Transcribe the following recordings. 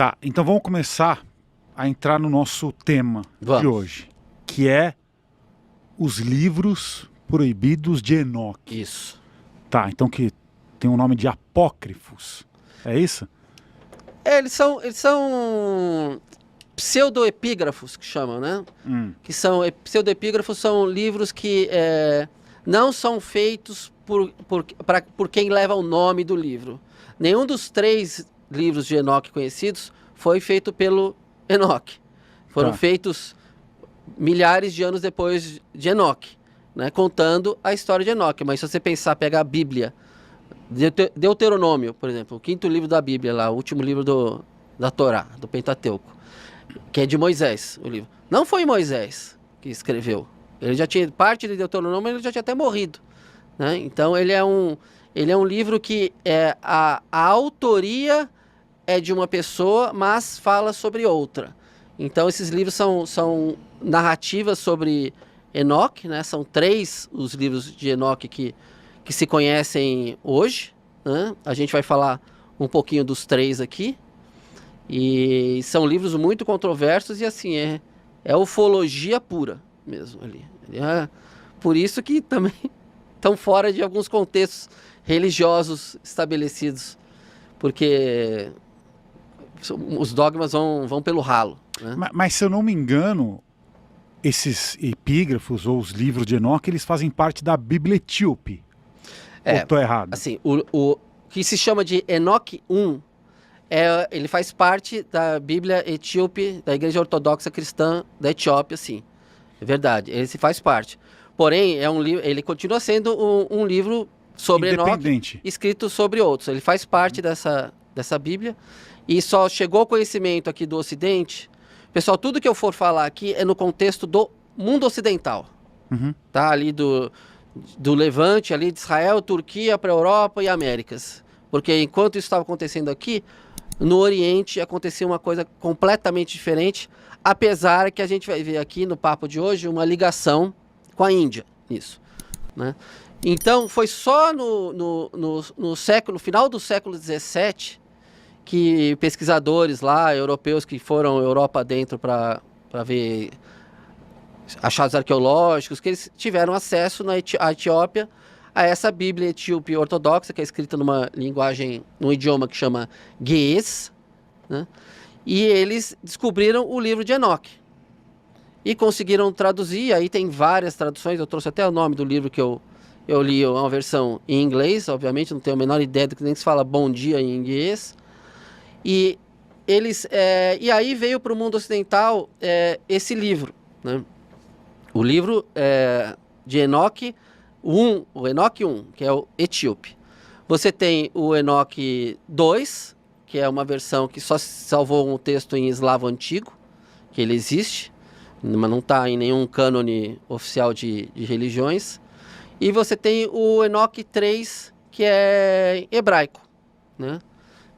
Tá, então vamos começar a entrar no nosso tema de hoje, que é os livros proibidos de Enoque. Isso. Tá, então que tem o nome de apócrifos, é isso? Eles são pseudoepígrafos, que chamam, né? Que são pseudoepígrafos, são livros que não são feitos por quem leva o nome do livro. Nenhum dos 3 livros de Enoque conhecidos foi feito pelo Enoque. Foram feitos milhares de anos depois de Enoque, né? Contando a história de Enoque. Mas se você pensar, pegar a Bíblia, Deuteronômio, por exemplo, o 5º livro da Bíblia, lá, o último livro da Torá, do Pentateuco, que é de Moisés, o livro. Não foi Moisés que escreveu. Ele já tinha parte de Deuteronômio, ele já tinha até morrido, né? Então ele é um livro que a autoria é de uma pessoa, mas fala sobre outra. Então esses livros são narrativas sobre Enoque, né? São 3 os livros de Enoque que se conhecem hoje, né? A gente vai falar um pouquinho dos 3 aqui. E são livros muito controversos e assim, é ufologia pura mesmo ali. Por isso que também estão fora de alguns contextos religiosos estabelecidos, porque os dogmas vão pelo ralo, né? Mas se eu não me engano, esses epígrafos ou os livros de Enoque, eles fazem parte da Bíblia Etíope. Ou estou errado? Assim, o que se chama de Enoque 1, ele faz parte da Bíblia Etíope, da Igreja Ortodoxa Cristã da Etiópia, sim. É verdade, ele se faz parte. Porém, ele continua sendo um livro sobre Enoque, escrito sobre outros. Ele faz parte dessa Bíblia e só chegou ao conhecimento aqui do Ocidente. Pessoal, tudo que eu for falar aqui é no contexto do mundo ocidental. Tá? Ali do Levante, ali de Israel, Turquia, para a Europa e Américas. Porque enquanto isso estava acontecendo aqui, no Oriente acontecia uma coisa completamente diferente, apesar que a gente vai ver aqui no papo de hoje uma ligação com a Índia, nisso, né? Então foi só no final do século XVII que pesquisadores lá, europeus que foram Europa dentro para ver achados arqueológicos, que eles tiveram acesso na Etiópia a essa Bíblia etíope ortodoxa, que é escrita numa linguagem, num idioma que chama Ge'ez, né? E eles descobriram o livro de Enoque e conseguiram traduzir. Aí tem várias traduções, eu trouxe até o nome do livro que eu li, uma versão em inglês, obviamente, não tenho a menor ideia do que nem se fala bom dia em inglês. E aí veio para o mundo ocidental esse livro, né? O livro de Enoque, o Enoque 1, que é o etíope. Você tem o Enoque 2, que é uma versão que só salvou um texto em eslavo antigo, que ele existe, mas não está em nenhum cânone oficial de religiões. E você tem o Enoque 3, que é hebraico, né?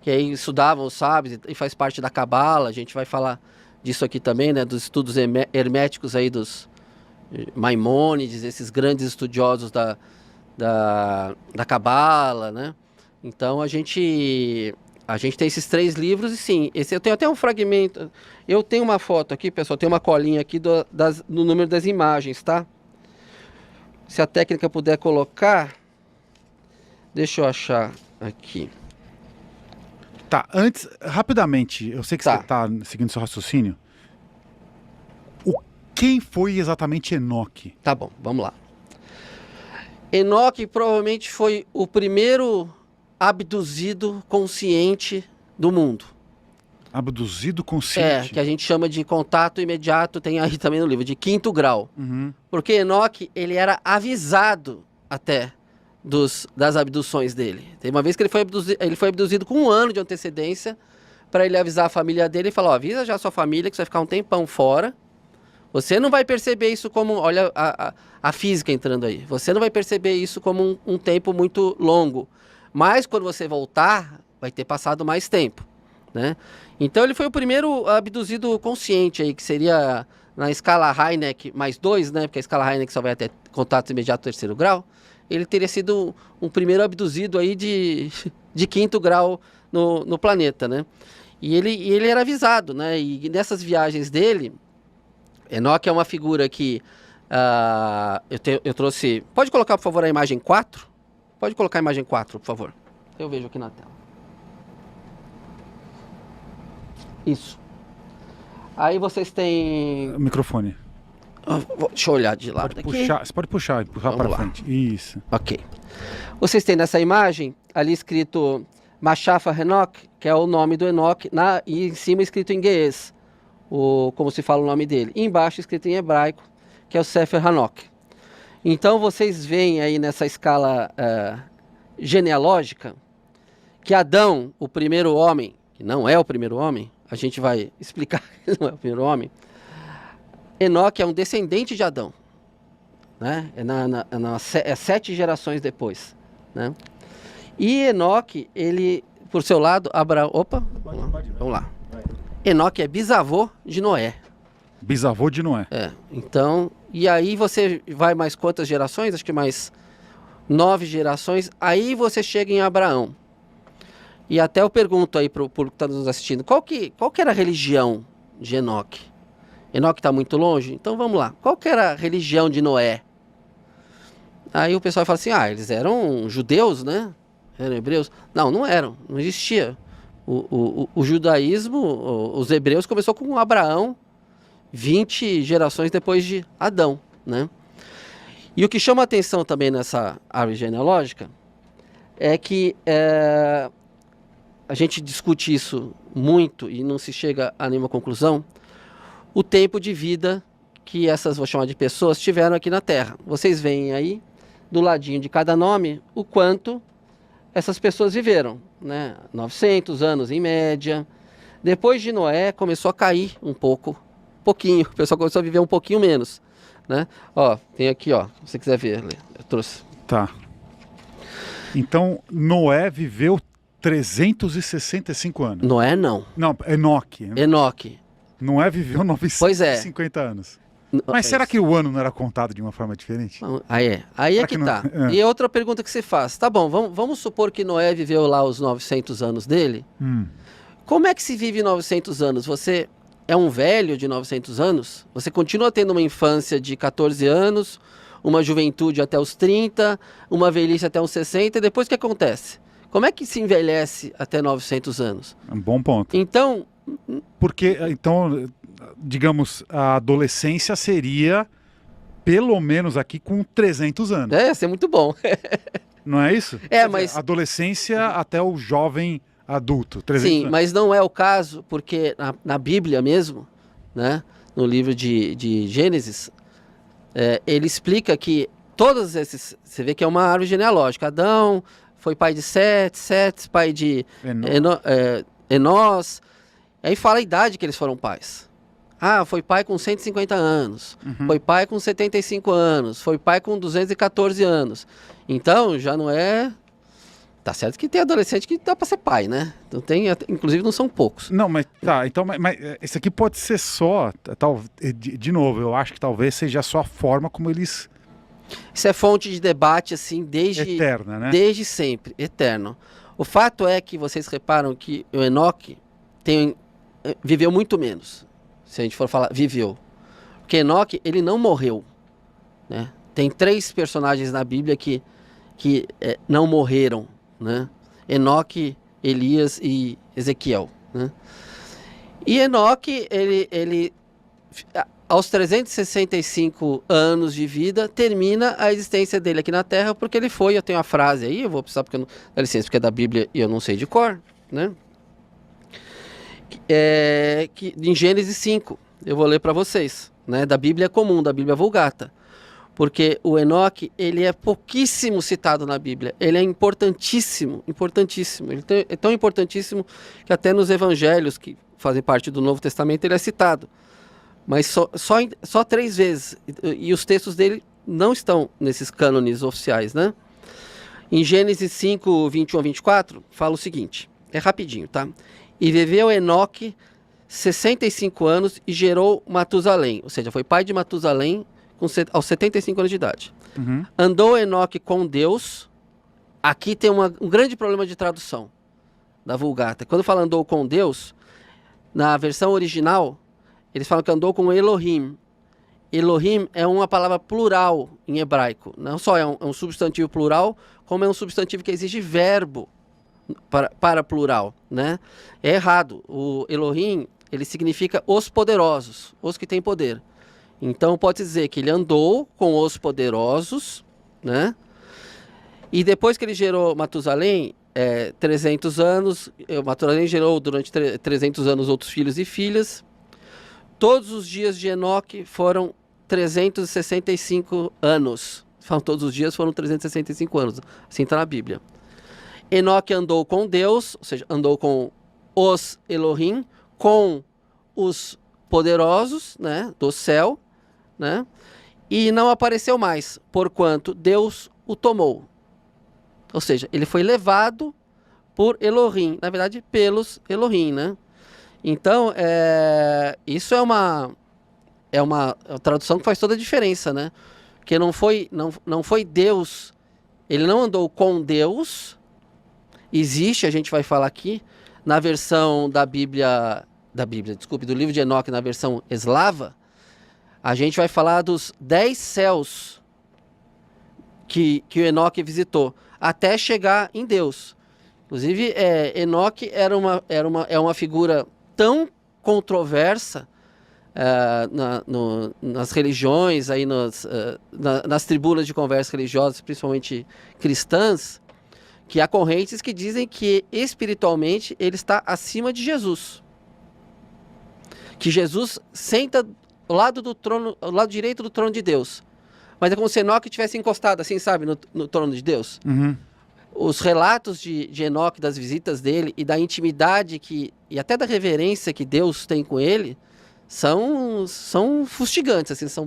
Que aí estudavam os sábios e faz parte da Cabala. A gente vai falar disso aqui também, né? Dos estudos herméticos aí dos Maimônides, esses grandes estudiosos da Cabala, né? Então a gente tem esses 3 livros e sim, eu tenho até um fragmento, eu tenho uma foto aqui, pessoal, tem uma colinha aqui do número das imagens, tá? Se a técnica puder colocar, deixa eu achar aqui. Tá, antes, rapidamente, eu sei que você está seguindo seu raciocínio. Quem foi exatamente Enoque? Tá bom, vamos lá. Enoque provavelmente foi o primeiro abduzido consciente do mundo. Abduzido consciente? Que a gente chama de contato imediato, tem aí também no livro, de 5º grau. Porque Enoque, ele era avisado até das abduções dele. Tem uma vez que ele foi abduzido com 1 ano de antecedência para ele avisar a família dele e falar, avisa já a sua família que você vai ficar um tempão fora. Você não vai perceber isso como, olha a física entrando aí, você não vai perceber isso como um tempo muito longo, mas quando você voltar, vai ter passado mais tempo, né? Então ele foi o primeiro abduzido consciente aí, que seria na escala Hynek mais 2, né? Porque a escala Hynek só vai até contato imediato 3º grau. Ele teria sido um primeiro abduzido aí de 5º grau no planeta, né? E ele era avisado, né? E nessas viagens dele, Enoque é uma figura que eu trouxe... Pode colocar, por favor, a imagem 4? Pode colocar a imagem 4, por favor. Eu vejo aqui na tela. Isso. Aí vocês têm... O microfone. Deixa eu olhar de lado aqui. Você pode puxar para frente. Isso. Ok. Vocês têm nessa imagem, ali escrito Machafa Enoque, que é o nome do Enoque, e em cima escrito em Ge'ez, como se fala o nome dele. E embaixo escrito em hebraico, que é o Sefer Hanoch. Então vocês veem aí nessa escala genealógica, que Adão, o primeiro homem, que não é o primeiro homem, a gente vai explicar que não é o primeiro homem, Enoque é um descendente de Adão, né? É 7 gerações depois, né? E Enoque, ele, por seu lado, Abraão... Opa, vamos lá. Enoque é bisavô de Noé. Bisavô de Noé. Então, e aí você vai mais quantas gerações? Acho que mais 9 gerações. Aí você chega em Abraão. E até eu pergunto aí para o que está nos assistindo, qual que era a religião de Enoque? Enoque está muito longe? Então vamos lá. Qual que era a religião de Noé? Aí o pessoal fala assim, eles eram judeus, né? Eram hebreus. Não eram. Não existia. O judaísmo, os hebreus, começou com Abraão, 20 gerações depois de Adão, né? E o que chama a atenção também nessa árvore genealógica é que a gente discute isso muito e não se chega a nenhuma conclusão, o tempo de vida que essas, vou chamar de pessoas, tiveram aqui na Terra. Vocês veem aí, do ladinho de cada nome, o quanto essas pessoas viveram, né? 900 anos em média. Depois de Noé, começou a cair pouquinho, o pessoal começou a viver um pouquinho menos, né? Ó, tem aqui, ó, se você quiser ver, eu trouxe. Tá. Então, Noé viveu 365 anos. Noé não. Não, Enoque. Noé viveu 950 anos. Mas será que o ano não era contado de uma forma diferente? Aí é que tá. E outra pergunta que você faz. Tá bom, vamos supor que Noé viveu lá os 900 anos dele. Como é que se vive 900 anos? Você é um velho de 900 anos? Você continua tendo uma infância de 14 anos, uma juventude até os 30, uma velhice até os 60, e depois o que acontece? Como é que se envelhece até 900 anos? Um bom ponto. Então... Então, digamos, a adolescência seria, pelo menos aqui, com 300 anos. Ia ser muito bom. Não é isso? Mas... Adolescência até o jovem adulto. 300 anos. Mas não é o caso, porque na Bíblia mesmo, né, no livro de Gênesis, ele explica que todos esses... Você vê que é uma árvore genealógica. Adão foi pai de Sete, Sete pai de Enós. Aí fala a idade que eles foram pais. Foi pai com 150 anos, foi pai com 75 anos, foi pai com 214 anos. Então, já não é... Tá certo que tem adolescente que dá pra ser pai, né? Então inclusive não são poucos. Não, mas tá, então, mas isso aqui pode ser só, de novo, eu acho que talvez seja só a forma como eles... Isso é fonte de debate, assim, eterna, né? Desde sempre, eterno. O fato é que vocês reparam que o Enoque viveu muito menos. Se a gente for falar, viveu. Porque Enoque, ele não morreu, né? Tem 3 personagens na Bíblia que não morreram, né? Enoque, Elias e Ezequiel, né? E Enoque, ele aos 365 anos de vida, termina a existência dele aqui na Terra, porque ele foi, eu tenho a frase aí, eu vou precisar, dá licença, porque é da Bíblia e eu não sei de cor, né? Que em Gênesis 5, eu vou ler para vocês, né, da Bíblia comum, da Bíblia Vulgata, porque o Enoque, ele é pouquíssimo citado na Bíblia, ele é importantíssimo, ele é tão importantíssimo que até nos evangelhos, que fazem parte do Novo Testamento, ele é citado, mas só 3 vezes, e os textos dele não estão nesses cânones oficiais, né? Em Gênesis 5, 21 a 24, fala o seguinte, é rapidinho, tá? E viveu Enoque 65 anos e gerou Matusalém. Ou seja, foi pai de Matusalém aos 75 anos de idade. Andou Enoque com Deus. Aqui tem um grande problema de tradução da Vulgata. Quando fala andou com Deus, na versão original, eles falam que andou com Elohim. Elohim é uma palavra plural em hebraico. Não só é um substantivo plural, como é um substantivo que exige verbo para plural, né? É errado. O Elohim, ele significa os poderosos, os que têm poder. Então pode dizer que ele andou com os poderosos, né? E depois que ele gerou Matusalém, 300 anos, Matusalém gerou durante 300 anos outros filhos e filhas. Todos os dias de Enoque foram 365 anos. Todos os dias foram 365 anos. Assim está na Bíblia. Enoque andou com Deus, ou seja, andou com os Elohim, com os poderosos, né, do céu, né, e não apareceu mais, porquanto Deus o tomou. Ou seja, ele foi levado por Elohim, na verdade, pelos Elohim, né? Então, isso é uma tradução que faz toda a diferença, né? Porque não foi Deus, ele não andou com Deus. Existe, a gente vai falar aqui, na versão do livro de Enoque, na versão eslava, a gente vai falar dos 10 céus que o Enoque visitou, até chegar em Deus. Inclusive, Enoque é uma figura tão controversa nas religiões, aí nas tribunas de conversas religiosas, principalmente cristãs, que há correntes que dizem que espiritualmente ele está acima de Jesus. Que Jesus senta ao lado do trono, ao lado direito do trono de Deus. Mas é como se Enoque tivesse encostado, assim, sabe, no trono de Deus. Uhum. Os relatos de Enoque, das visitas dele e da intimidade e até da reverência que Deus tem com ele, são fustigantes, assim, são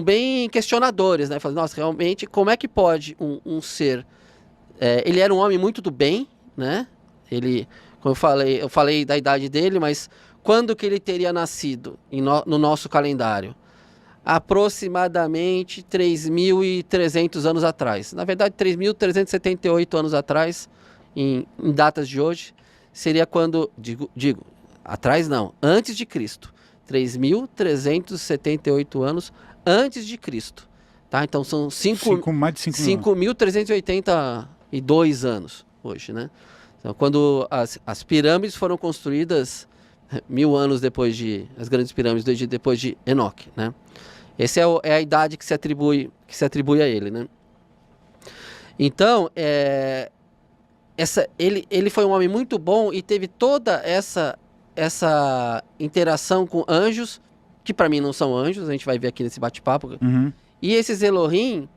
bem questionadores, né? Falam, nossa, realmente, como é que pode um ser... ele era um homem muito do bem, né? Ele, como eu falei da idade dele, mas quando que ele teria nascido no nosso calendário? Aproximadamente 3.300 anos atrás. Na verdade, 3.378 anos atrás, em datas de hoje, seria quando... Digo, atrás não, antes de Cristo. 3.378 anos antes de Cristo. Tá? Então são mais de 5.382 anos hoje, né? Então, quando as pirâmides foram construídas 1000 anos depois as grandes pirâmides depois de Enoque, né? Essa é a idade que se atribui a ele, né? Então, ele foi um homem muito bom e teve toda essa interação com anjos, que para mim não são anjos, a gente vai ver aqui nesse bate-papo. Uhum. E esses Elohim,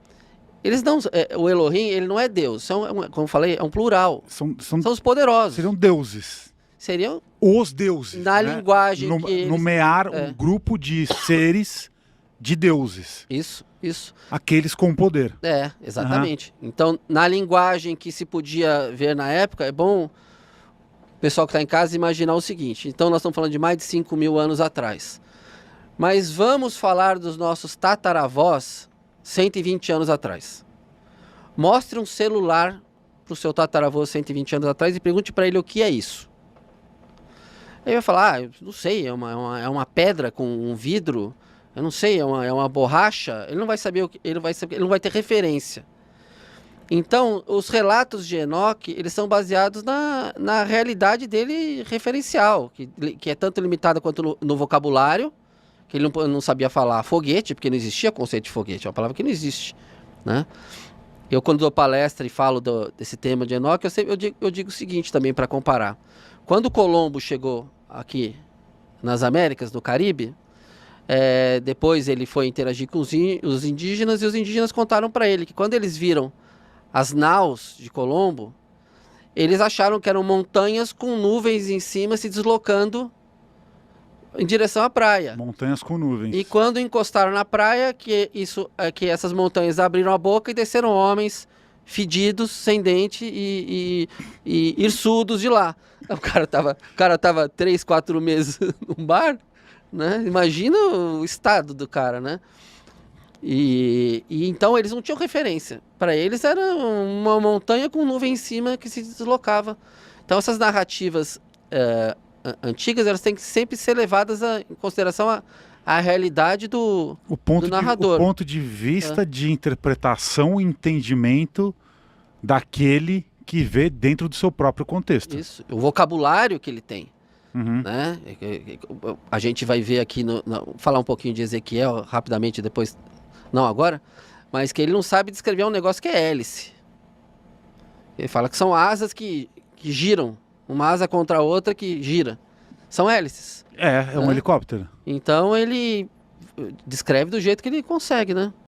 eles não, o Elohim, ele não é Deus, como eu falei, é um plural. São os poderosos. Seriam deuses. Seriam os deuses. Na linguagem nomear um grupo de seres de deuses. Isso. Aqueles com poder. Exatamente. Uhum. Então, na linguagem que se podia ver na época, é bom o pessoal que está em casa imaginar o seguinte. Então, nós estamos falando de mais de 5.000 anos atrás. Mas vamos falar dos nossos tataravós 120 anos atrás. Mostre um celular para o seu tataravô 120 anos atrás e pergunte para ele o que é isso. Ele vai falar, não sei, é uma pedra com um vidro, eu não sei, é uma borracha. Ele não vai saber ele não vai ter referência. Então, os relatos de Enoque, eles são baseados na realidade dele referencial, que é tanto limitada quanto no vocabulário, que ele não sabia falar foguete, porque não existia conceito de foguete, é uma palavra que não existe, né? Eu, quando dou palestra e falo desse tema de Enoque, eu digo o seguinte também para comparar. Quando Colombo chegou aqui nas Américas, no Caribe, depois ele foi interagir com os indígenas, e os indígenas contaram para ele que quando eles viram as naus de Colombo, eles acharam que eram montanhas com nuvens em cima se deslocando em direção à praia. Montanhas com nuvens. E quando encostaram na praia, que essas montanhas abriram a boca e desceram homens fedidos, sem dente e hirsudos de lá. O cara tava 3, 4 meses num bar, né? Imagina o estado do cara, né? E então eles não tinham referência. Para eles era uma montanha com nuvem em cima que se deslocava. Então essas narrativas antigas, elas têm que sempre ser levadas em consideração a realidade do narrador. O ponto de vista de interpretação e entendimento daquele que vê dentro do seu próprio contexto. Isso, o vocabulário que ele tem. Uhum. Né? A gente vai ver aqui, falar um pouquinho de Ezequiel rapidamente depois, não agora, mas que ele não sabe descrever um negócio que é hélice. Ele fala que são asas que giram, uma asa contra a outra que gira. São hélices. É um helicóptero. Então ele descreve do jeito que ele consegue, né?